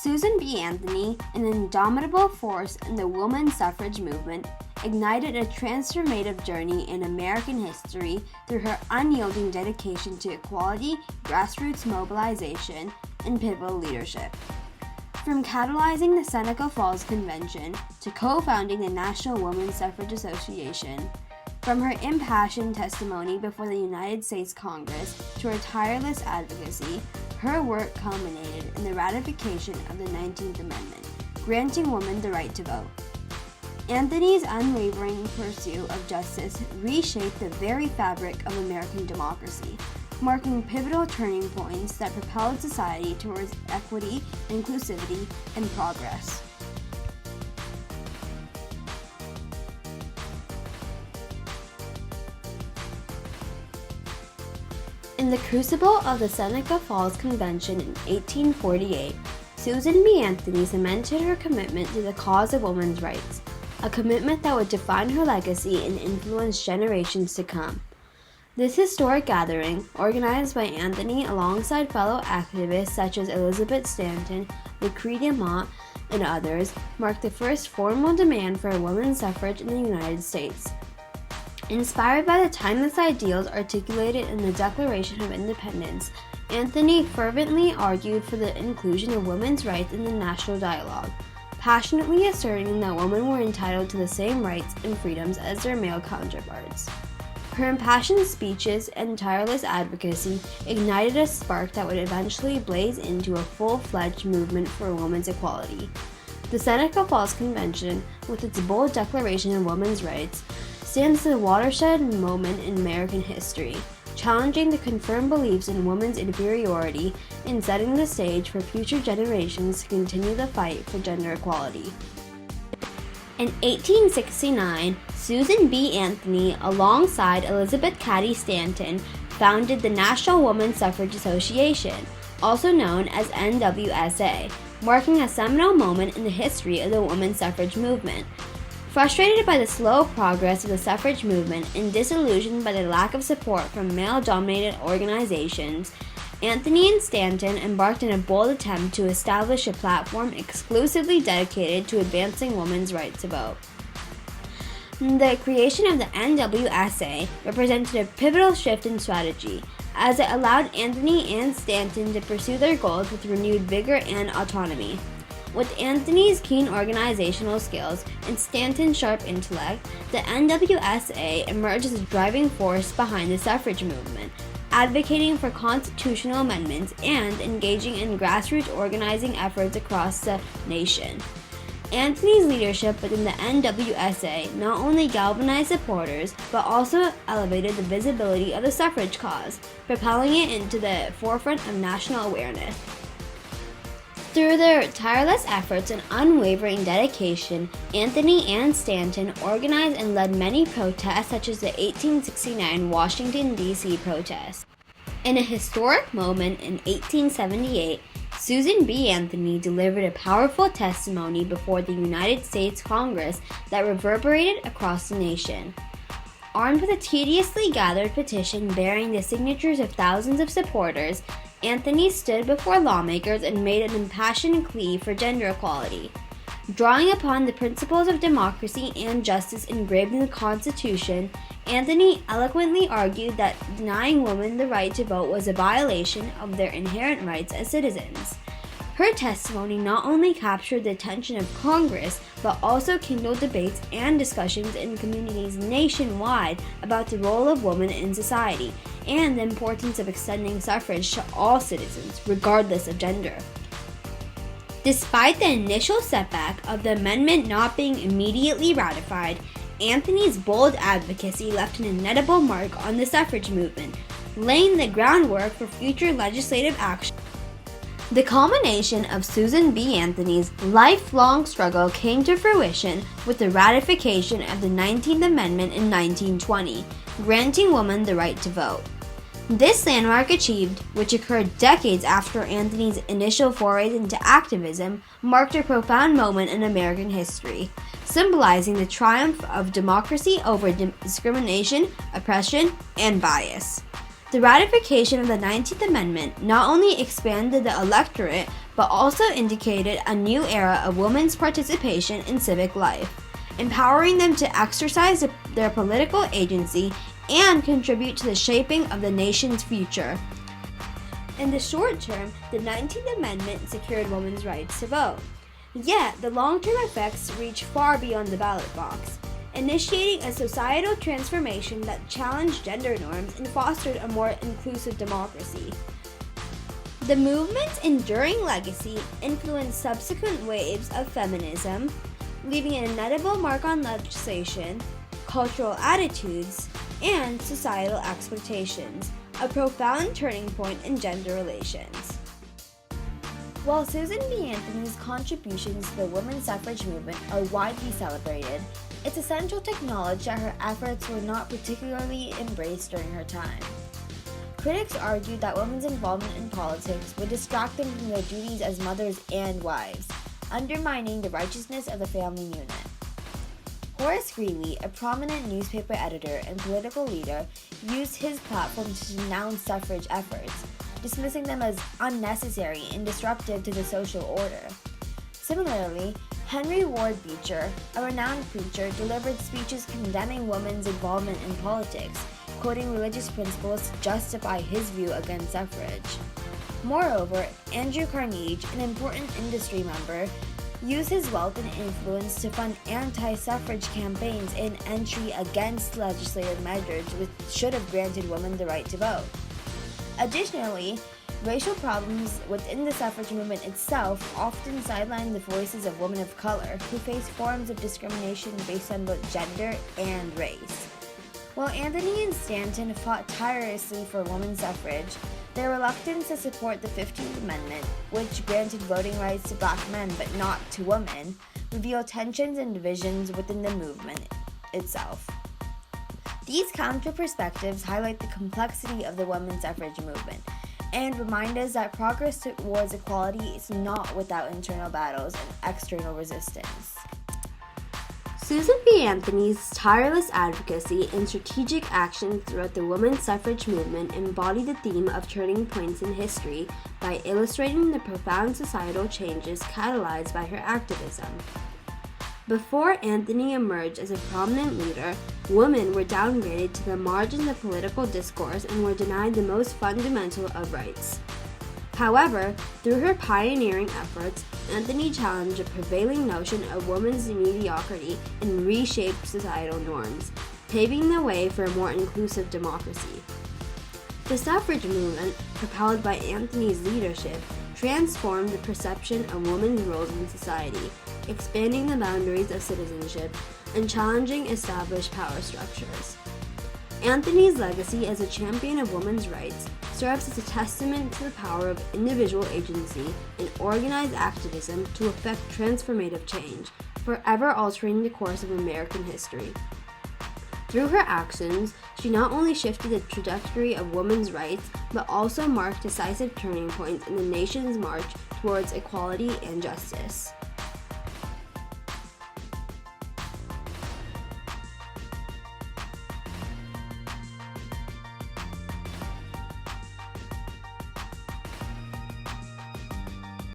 Susan B. Anthony, an indomitable force in the women's suffrage movement, ignited a transformative journey in American history through her unyielding dedication to equality, grassroots mobilization, and pivotal leadership. From catalyzing the Seneca Falls Convention to co-founding the National Women's Suffrage Association, from her impassioned testimony before the United States Congress to her tireless advocacy, her work culminated in the ratification of the 19th Amendment, granting women the right to vote. Anthony's unwavering pursuit of justice reshaped the very fabric of American democracy, marking pivotal turning points that propelled society towards equity, inclusivity, and progress. In the crucible of the Seneca Falls Convention in 1848, Susan B. Anthony cemented her commitment to the cause of women's rights, a commitment that would define her legacy and influence generations to come. This historic gathering, organized by Anthony alongside fellow activists such as Elizabeth Stanton, Lucretia Mott, and others, marked the first formal demand for women's suffrage in the United States. Inspired by the timeless ideals articulated in the Declaration of Independence, Anthony fervently argued for the inclusion of women's rights in the national dialogue, passionately asserting that women were entitled to the same rights and freedoms as their male counterparts. Her impassioned speeches and tireless advocacy ignited a spark that would eventually blaze into a full-fledged movement for women's equality. The Seneca Falls Convention, with its bold declaration of women's rights, stands as a watershed moment in American history, challenging the confirmed beliefs in women's inferiority and setting the stage for future generations to continue the fight for gender equality. In 1869, Susan B. Anthony, alongside Elizabeth Cady Stanton, founded the National Women's Suffrage Association, also known as NWSA, marking a seminal moment in the history of the women's suffrage movement. Frustrated by the slow progress of the suffrage movement and disillusioned by the lack of support from male-dominated organizations, Anthony and Stanton embarked on a bold attempt to establish a platform exclusively dedicated to advancing women's right to vote. The creation of the NWSA represented a pivotal shift in strategy, as it allowed Anthony and Stanton to pursue their goals with renewed vigor and autonomy. With Anthony's keen organizational skills and Stanton's sharp intellect, the NWSA emerged as a driving force behind the suffrage movement, advocating for constitutional amendments and engaging in grassroots organizing efforts across the nation. Anthony's leadership within the NWSA not only galvanized supporters, but also elevated the visibility of the suffrage cause, propelling it into the forefront of national awareness. Through their tireless efforts and unwavering dedication, Anthony and Stanton organized and led many protests such as the 1869 Washington, D.C. protest. In a historic moment in 1878, Susan B. Anthony delivered a powerful testimony before the United States Congress that reverberated across the nation. Armed with a tediously gathered petition bearing the signatures of thousands of supporters, Anthony stood before lawmakers and made an impassioned plea for gender equality. Drawing upon the principles of democracy and justice engraved in the Constitution, Anthony eloquently argued that denying women the right to vote was a violation of their inherent rights as citizens. Her testimony not only captured the attention of Congress, but also kindled debates and discussions in communities nationwide about the role of women in society and the importance of extending suffrage to all citizens, regardless of gender. Despite the initial setback of the amendment not being immediately ratified, Anthony's bold advocacy left an indelible mark on the suffrage movement, laying the groundwork for future legislative action. The culmination of Susan B. Anthony's lifelong struggle came to fruition with the ratification of the 19th Amendment in 1920, granting women the right to vote. This landmark achievement, which occurred decades after Anthony's initial forays into activism, marked a profound moment in American history, symbolizing the triumph of democracy over discrimination, oppression, and bias. The ratification of the 19th Amendment not only expanded the electorate, but also indicated a new era of women's participation in civic life, empowering them to exercise their political agency and contribute to the shaping of the nation's future. In the short term, the 19th Amendment secured women's rights to vote. Yet, the long-term effects reach far beyond the ballot box, initiating a societal transformation that challenged gender norms and fostered a more inclusive democracy. The movement's enduring legacy influenced subsequent waves of feminism, leaving an indelible mark on legislation, cultural attitudes, and societal expectations, a profound turning point in gender relations. While Susan B. Anthony's contributions to the women's suffrage movement are widely celebrated, it's essential to acknowledge that her efforts were not particularly embraced during her time. Critics argued that women's involvement in politics would distract them from their duties as mothers and wives, undermining the righteousness of the family unit. Horace Greeley, a prominent newspaper editor and political leader, used his platform to denounce suffrage efforts, dismissing them as unnecessary and disruptive to the social order. Similarly, Henry Ward Beecher, a renowned preacher, delivered speeches condemning women's involvement in politics, quoting religious principles to justify his view against suffrage. Moreover, Andrew Carnegie, an important industry member, used his wealth and influence to fund anti-suffrage campaigns and entry against legislative measures which should have granted women the right to vote. Additionally, racial problems within the suffrage movement itself often sidelined the voices of women of color who faced forms of discrimination based on both gender and race. While Anthony and Stanton fought tirelessly for women's suffrage, their reluctance to support the 15th Amendment, which granted voting rights to black men but not to women, revealed tensions and divisions within the movement itself. These counter-perspectives highlight the complexity of the women's suffrage movement and remind us that progress towards equality is not without internal battles and external resistance. Susan B. Anthony's tireless advocacy and strategic actions throughout the women's suffrage movement embody the theme of turning points in history by illustrating the profound societal changes catalyzed by her activism. Before Anthony emerged as a prominent leader, women were downgraded to the margins of political discourse and were denied the most fundamental of rights. However, through her pioneering efforts, Anthony challenged the prevailing notion of women's mediocrity and reshaped societal norms, paving the way for a more inclusive democracy. The suffrage movement, propelled by Anthony's leadership, transformed the perception of women's roles in society, expanding the boundaries of citizenship and challenging established power structures. Anthony's legacy as a champion of women's rights serves as a testament to the power of individual agency and organized activism to effect transformative change, forever altering the course of American history. Through her actions, she not only shifted the trajectory of women's rights, but also marked decisive turning points in the nation's march towards equality and justice.